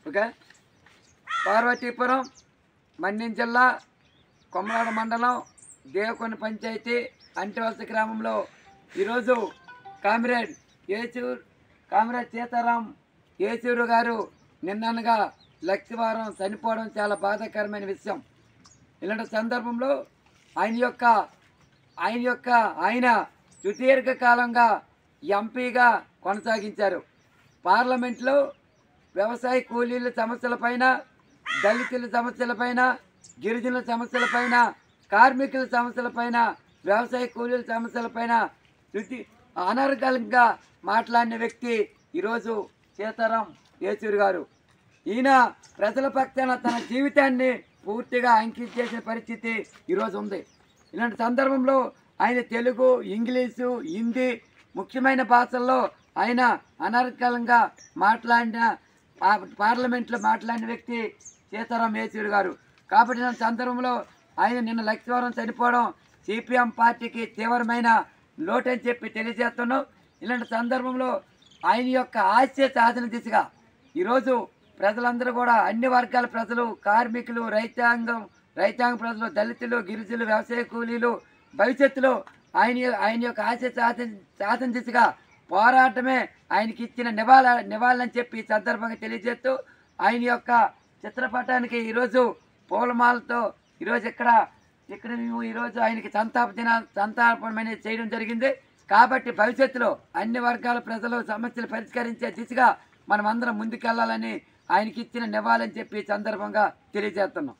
Okay. Parvathipuram Manyam జిల్లా కొమరాడ మండలం దేవకొండ పంచాయతీ అంటివలస గ్రామంలో ఈరోజు కామ్రేడ్ సీతారాం యేచూరు గారు నిన్ననగా లక్షవారం చనిపోవడం చాలా బాధాకరమైన విషయం. ఇలాంటి సందర్భంలో ఆయన సుదీర్ఘకాలంగా ఎంపీగా కొనసాగించారు. పార్లమెంట్లో వ్యవసాయ కూలీల సమస్యలపైన, దళితుల సమస్యలపైన, గిరిజనుల సమస్యలపైన, కార్మికుల సమస్యలపైన, వ్యవసాయ కూలీల సమస్యలపైన అనర్గళంగా మాట్లాడిన వ్యక్తి ఈరోజు సీతారాం యేచూరు గారు. ఈయన ప్రజల పక్షాన తన జీవితాన్ని పూర్తిగా అంకితం చేసిన పరిస్థితి ఈరోజు ఉంది. ఇలాంటి సందర్భంలో ఆయన తెలుగు, ఇంగ్లీషు, హిందీ ముఖ్యమైన భాషల్లో ఆయన అనర్గళంగా మాట్లాడిన పార్లమెంట్లో మాట్లాడిన వ్యక్తి సీతారాం యేచూరు గారు. కాబట్టి ఈ సందర్భంలో ఆయన నిన్న లక్షవారం చనిపోవడం సిపిఎం పార్టీకి తీవ్రమైన లోటని చెప్పి తెలియజేస్తున్నాం. ఇలాంటి సందర్భంలో ఆయన యొక్క ఆశయ సాధన దిశగా ఈరోజు ప్రజలందరూ కూడా అన్ని వర్గాల ప్రజలు, కార్మికులు, రైతాంగ ప్రజలు, దళితులు, గిరిజనులు, వ్యవసాయ కూలీలు భవిష్యత్తులో ఆయన యొక్క ఆశయ సాధన దిశగా పోరాటమే ఆయనకి ఇచ్చిన నివాళని చెప్పి సందర్భంగా తెలియజేస్తూ ఆయన యొక్క చిత్రపటానికి ఈరోజు పూలమాలతో ఈరోజు ఇక్కడ మేము ఈరోజు ఆయనకి సంతాపమైన చేయడం జరిగింది. కాబట్టి భవిష్యత్తులో అన్ని వర్గాల ప్రజలు సమస్యలు పరిష్కరించే దిశగా మనం అందరం ముందుకెళ్లాలని ఆయనకి ఇచ్చిన నివాళని చెప్పి సందర్భంగా తెలియజేస్తున్నాం.